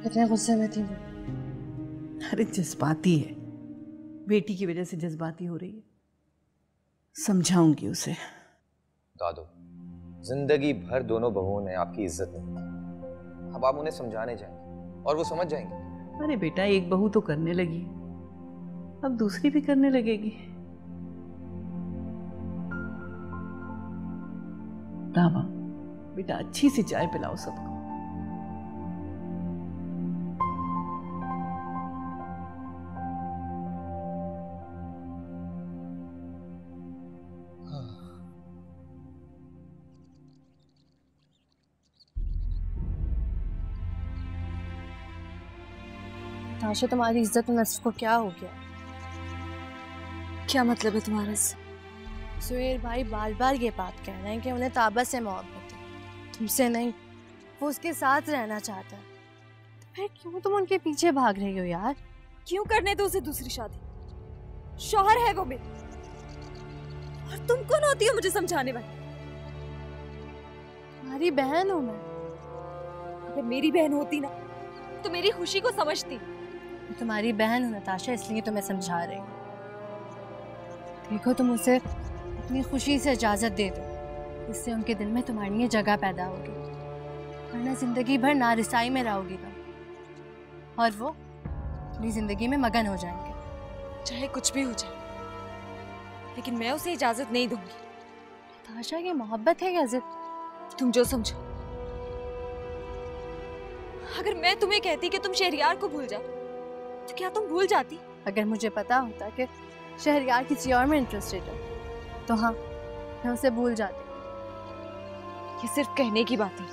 कितने गुस्से में थी वो। अरे जज्बाती है, बेटी की वजह से जज्बाती हो रही है। समझाऊंगी उसे। दादू, जिंदगी भर दोनों बहुओं ने आपकी इज्जत नहीं की। अब आप उन्हें समझाने जाएंगे और वो समझ जाएंगे। अरे बेटा, एक बहू तो करने लगी, अब दूसरी भी करने लगेगी। ताबा बेटा, अच्छी सी चाय पिलाओ सबको। ताशा, तुम्हारी इज्जत नस्र को क्या हो गया? क्या मतलब है तुम्हारा? सुहेल भाई बार बार ये बात कह रहे हैं कि उन्हें ताबा से मोहब्बत है, तुमसे नहीं। वो उसके साथ रहना चाहता है, तो फिर क्यों तुम उनके पीछे भाग रही हो यार? क्यों करने दो उसे दूसरी शादी? शौहर है वो मेरा, और तुम कौन होती हो मुझे समझाने वाली? तुम्हारी बहन हूं मैं। अगर मेरी बहन होती ना तो मेरी खुशी को समझती। तुम्हारी बहन हूं नताशा, इसलिए तुम्हें समझा रही हूँ। देखो, तुम उसे अपनी खुशी से इजाजत दे दो, इससे उनके दिल में तुम्हारी ये जगह पैदा होगी, वरना जिंदगी भर नारिसाई में रहोगी तुम, और वो अपनी जिंदगी में मगन हो जाएंगे। चाहे कुछ भी हो जाए, लेकिन मैं उसे इजाजत नहीं दूंगी। नताशा, ये मोहब्बत है या जिद? तुम जो समझो। अगर मैं तुम्हें कहती कि तुम शहरियार को भूल जाओ, तो क्या तुम भूल जाती? अगर मुझे पता होता कि शहरियार किसी और में इंटरेस्टेड है, तो हाँ, मैं उसे भूल जाती। ये सिर्फ कहने की बात है।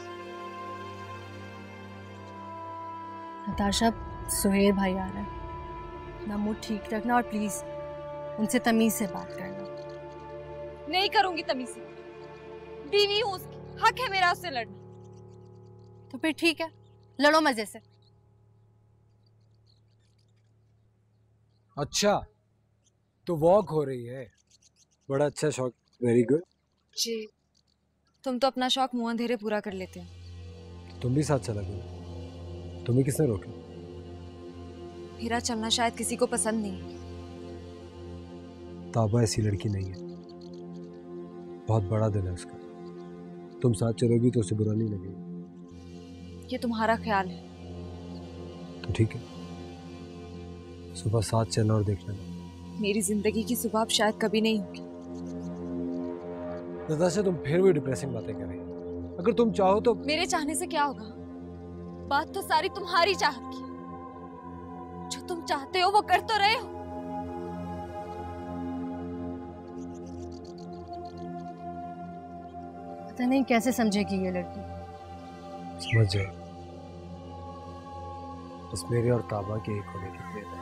नताशा, सुहेल भाई आ रहा है, अपना मूड ठीक रखना, और प्लीज उनसे तमीज से बात करना। नहीं करूंगी तमीज से, बीवी हूं उसकी, हक है मेरा उससे लड़ना। तो फिर ठीक है, लड़ो मजे से। अच्छा, तो वॉक हो रही है, बड़ा अच्छा शौक, वेरी गुड। जी, तुम तो अपना शौक मुंह अंधेरे पूरा कर लेते हो। तुम भी साथ चला करो, तुम्हें किसने रोका? मेरा चलना शायद किसी को पसंद नहीं है। ताबा ऐसी लड़की नहीं है, बहुत बड़ा दिल है उसका। तुम साथ चलोगी तो उसे बुरा नहीं लगेगा। ये तुम्हारा ख्याल है। तो ठीक है, सुबह साथ चलना और देख लेना। मेरी जिंदगी की सुबह अब शायद कभी नहीं होगी। नताशा, तुम फिर भी डिप्रेसिंग बातें कर रही हो। अगर तुम चाहो तो। मेरे चाहने से क्या होगा? बात तो सारी तुम्हारी चाहत की। जो तुम चाहते हो वो कर तो रहे हो। पता नहीं कैसे समझेगी ये लड़की। समझ जाए, बस मेरे और ताबा के एक होने की प्रेरणा है।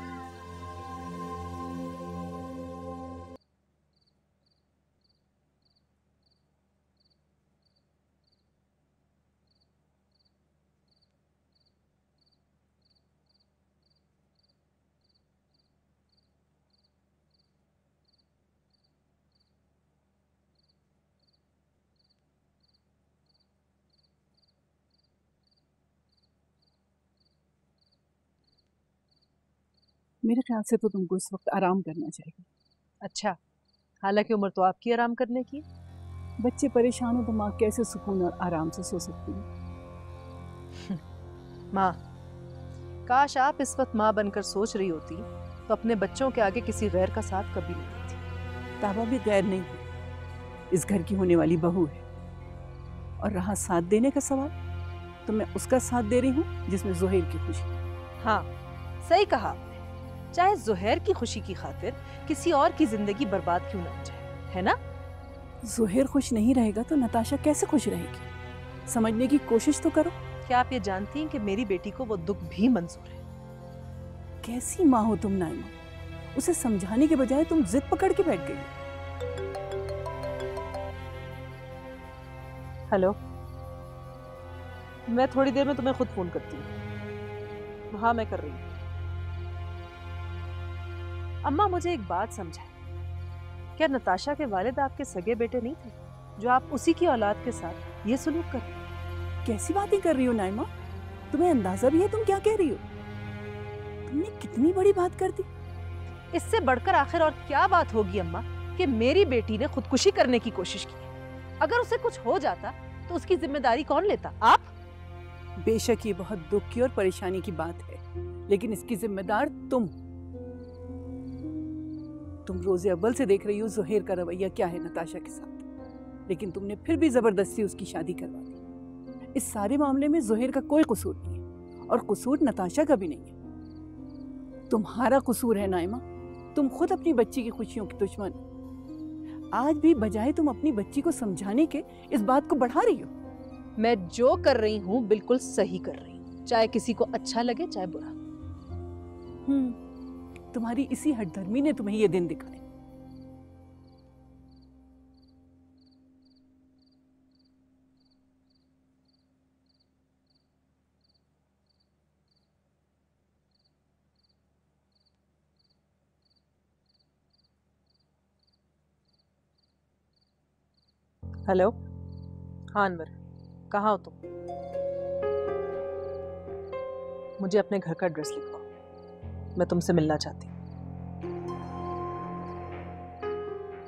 मेरे ख्याल से तो तुमको इस वक्त आराम करना चाहिए। अच्छा, हालांकि उम्र तो आपकी आराम करने की। बच्चे परेशान हो तो माँ कैसे सुकून और आराम से सो सकती है? माँ, काश आप इस वक्त माँ बनकर सोच रही होती तो अपने बच्चों के आगे किसी गैर का साथ कभी नहीं देती। ताबा भी गैर नहीं है, इस घर की होने वाली बहू है। और रहा साथ देने का सवाल, तो मैं उसका साथ दे रही हूँ जिसमें ज़ुहैर की खुशी। हाँ, सही कहा आपने। चाहे ज़ुहैर की खुशी की खातिर किसी और की जिंदगी बर्बाद क्यों ना हो जाए, है ना? ज़ुहैर खुश नहीं रहेगा तो नताशा कैसे खुश रहेगी? समझने की कोशिश तो करो। क्या आप ये जानती हैं कि मेरी बेटी को वो दुख भी मंजूर है? कैसी माँ हो तुम नाइमा, उसे समझाने के बजाय तुम जिद पकड़ के बैठ गई। हेलो, मैं थोड़ी देर में तुम्हें खुद फोन करती हूँ। हाँ, मैं कर रही हूँ। अम्मा, मुझे एक बात समझाए, क्या नताशा के वालिद आपके सगे बेटे नहीं थे जो आप उसी की औलाद के साथ ये सलूक कर? कैसी बातें कर रही हो नाइमा? तुम्हें अंदाजा भी है तुम क्या कह रही हो? तुमने कितनी बड़ी बात कर दी। इससे बढ़कर आखिर और क्या बात होगी अम्मा कि मेरी बेटी ने खुदकुशी करने की कोशिश की। अगर उसे कुछ हो जाता तो उसकी जिम्मेदारी कौन लेता? आप? बेशक ये बहुत दुख की और परेशानी की बात है, लेकिन इसकी जिम्मेदार तुम रोज़े अव्वल से देख रही हो ज़ुहैर का रवैया क्या है नताशा के साथ, लेकिन तुमने फिर भी जबरदस्ती उसकी शादी करवा दी। इस सारे मामले में ज़ुहैर का कोई कसूर नहीं है और कसूर नताशा का भी नहीं है, तुम्हारा कसूर है नाइमा। तुम खुद अपनी बच्ची की खुशियों की दुश्मन। आज भी बजाय तुम अपनी बच्ची को समझाने के इस बात को बढ़ा रही हो। मैं जो कर रही हूँ बिल्कुल सही कर रही हूँ, चाहे किसी को अच्छा लगे चाहे बुरा। तुम्हारी इसी हठधर्मी ने तुम्हें ये दिन दिखाए। हेलो, हाँ अनवर, कहाँ हो तुम? मुझे अपने घर का एड्रेस लिखवाओ, मैं तुमसे मिलना चाहती हूँ।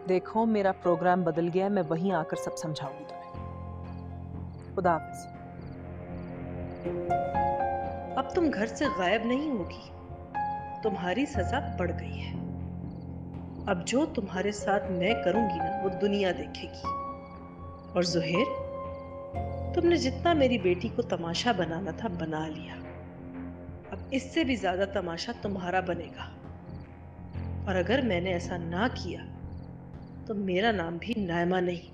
देखो मेरा प्रोग्राम बदल गया है, मैं वहीं आकर सब समझाऊंगी तुम्हें। खुदा हाफिज। अब तुम घर से गायब नहीं होगी, तुम्हारी सजा बढ़ गई है। अब जो तुम्हारे साथ मैं करूंगी ना वो दुनिया देखेगी। और ज़ुहैर, तुमने जितना मेरी बेटी को तमाशा बनाना था बना लिया, अब इससे भी ज्यादा तमाशा तुम्हारा बनेगा। और अगर मैंने ऐसा ना किया तो मेरा नाम भी नाइमा नहीं,